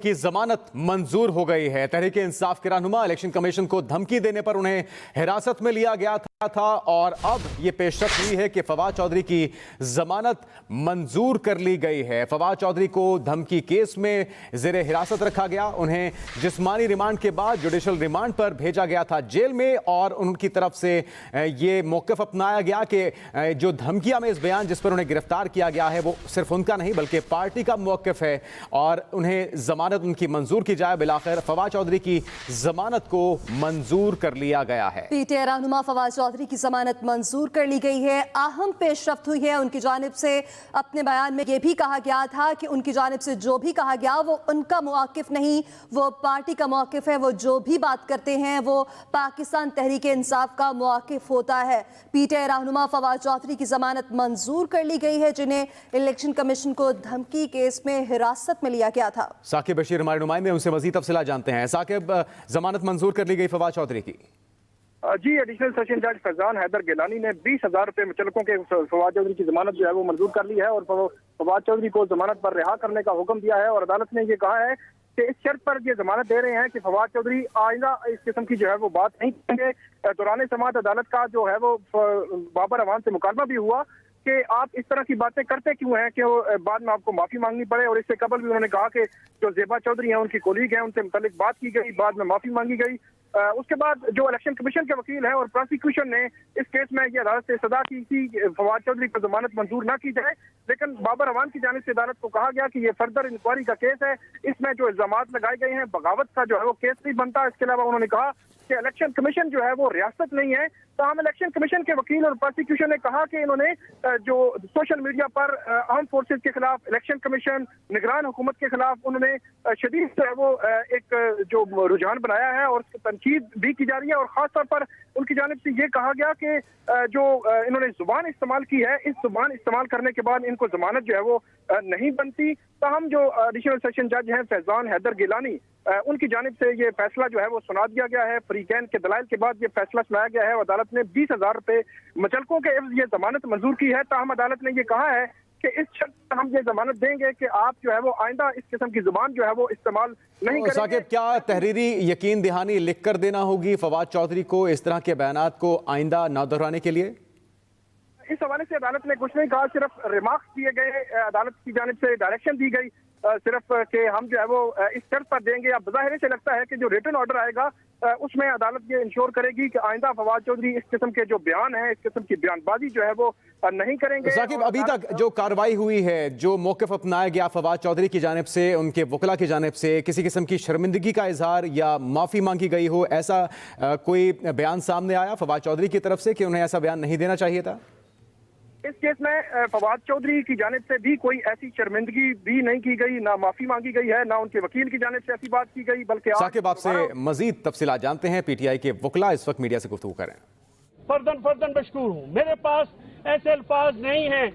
की जमानत मंजूर हो गई है। तहरीक इंसाफ के रहनुमा इलेक्शन कमीशन को धमकी देने पर उन्हें हिरासत में लिया गया था और अब ये पेशरफ हुई है कि फवाद चौधरी की जमानत मंजूर कर ली गई है। फवाद चौधरी को धमकी केस में जेरे हिरासत रखा गया। उन्हें जिस्मानी रिमांड के बाद जुडिशल रिमांड पर भेजा गया था जेल में और उनकी तरफ से ये मौक़िफ़ अपनाया गया कि जो धमकियां में इस बयान जिस पर उन्हें गिरफ्तार किया गया है वो सिर्फ उनका नहीं बल्कि पार्टी का मौक़िफ़ है और उन्हें जमानत उनकी मंजूर की जाए। बिलाखिर फवाद चौधरी की जमानत को मंजूर कर लिया गया है। पीटीआई रहनुमा फवाद चौधरी की जमानत मंजूर कर ली गई है। अहम पेशरफ्त हुई है। उनकी जानिब से अपने बयान में यह भी कहा गया था कि उनकी जानिब से जो भी कहा गया वो उनका मौक़िफ़ नहीं, वो पार्टी का मौक़िफ़ है। वो जो भी बात करते हैं वो पाकिस्तान तहरीक इंसाफ का मौक़िफ़ होता है। पीटीआई रहनुमा फवाद चौधरी की जमानत मंजूर कर ली गई है जिन्हें इलेक्शन कमीशन को धमकी केस में हिरासत में लिया गया था। साकिब बशीर हमारे नुमाइंदे उनसे मजीद तफसीलात जानते हैं। साकिब, जमानत मंजूर कर ली गई फवाद चौधरी की? जी, एडिशनल सेशन जज फैजान हैदर गिलानी ने 20,000 रुपए मुचलकों के फवाद चौधरी की जमानत जो है वो मंजूर कर ली है और फवाद चौधरी को जमानत पर रिहा करने का हुक्म दिया है। और अदालत ने ये कहा है कि इस शर्त पर ये जमानत दे रहे हैं कि फवाद चौधरी आइंदा इस किस्म की जो है वो बात नहीं करेंगे। दौरान समाअत अदालत का जो है वो बाबर अवान से मुकालमा भी हुआ कि आप इस तरह की बातें करते क्यों हैं कि बाद में आपको माफी मांगनी पड़े। और इससे कबल भी उन्होंने कहा कि जो ज़ेबा चौधरी हैं उनकी कोलीग हैं उनसे मुतालिक बात की गई, बाद में माफी मांगी गई। उसके बाद जो इलेक्शन कमीशन के वकील हैं और प्रोसिक्यूशन ने इस केस में ये अदालत से सदा की थी फवाद चौधरी को जमानत मंजूर ना की जाए, लेकिन बाबर अवान की जानिब से अदालत को कहा गया कि ये फर्दर इंक्वायरी का केस है, इसमें जो इल्जामात लगाए गए हैं बगावत का जो है वो केस नहीं बनता। इसके अलावा उन्होंने कहा कि इलेक्शन कमीशन जो है वो रियासत नहीं है। तमाम इलेक्शन कमीशन के वकील और प्रोसिक्यूशन ने कहा कि इन्होंने जो सोशल मीडिया पर आर्म फोर्सेज के खिलाफ, इलेक्शन कमीशन, निगरान हुकूमत के खिलाफ उन्होंने शदीद जो है वो एक जो रुझान बनाया है और तनकीद भी की जा रही है। और खास तौर पर उनकी जानिब से ये कहा गया कि जो इन्होंने जुबान इस्तेमाल की है, इस जुबान इस्तेमाल करने के बाद इनको जमानत जो है वो नहीं बनती। ताहम जो एडिशनल सेशन जज हैं फैजान हैदर गिलानी, उनकी जानिब से ये फैसला जो है वो सुना दिया गया है। फरीकैन के दलाइल के बाद ये फैसला सुनाया गया है और अदालत ने 20,000 रुपए मुचलकों के एवज ये जमानत मंजूर की है। ताहम अदालत ने ये कहा है कि इस शर्त पर हम ये जमानत देंगे कि आप जो है वो आइंदा इस किस्म की जुबान जो है वो इस्तेमाल नहीं करेंगे। साकिब, क्या तहरीरी यकीन दहानी लिख कर देना होगी फवाद चौधरी को इस तरह के बयानात को आइंदा न दोहराने के लिए? इस हवाले से अदालत ने कुछ नहीं कहा, सिर्फ रिमार्क्स दिए गए। अदालत की जानिब से डायरेक्शन दी गई सिर्फ कि हम जो है वो इस शर्त पर देंगे। अब ज़ाहिर से लगता है कि जो रिटन ऑर्डर आएगा उसमें अदालत ये इंश्योर करेगी कि आइंदा फवाद चौधरी इस किस्म के जो बयान है, इस किस्म की बयानबाजी जो है वो नहीं करेंगे। साकिब, अभी तक जो कार्रवाई हुई है, जो मौक़िफ़ अपनाया गया फवाद चौधरी की जानिब से, उनके वकला की जानिब से, किसी किस्म की शर्मिंदगी का इजहार या माफ़ी मांगी गई हो, ऐसा कोई बयान सामने आया फवाद चौधरी की तरफ से कि उन्हें ऐसा बयान नहीं देना चाहिए था? इस केस में फवाद चौधरी की जानिब से भी कोई ऐसी शर्मिंदगी भी नहीं की गई, ना माफी मांगी गई है, ना उनके वकील की जानिब से ऐसी बात की गई। बल्कि साकिब, आपसे मजीद तफसीलात जानते हैं। पीटीआई के वकला इस वक्त मीडिया से गुफ्तगू करें। फर्दन मशकूर हूँ। मेरे पास ऐसे अल्फाज नहीं हैं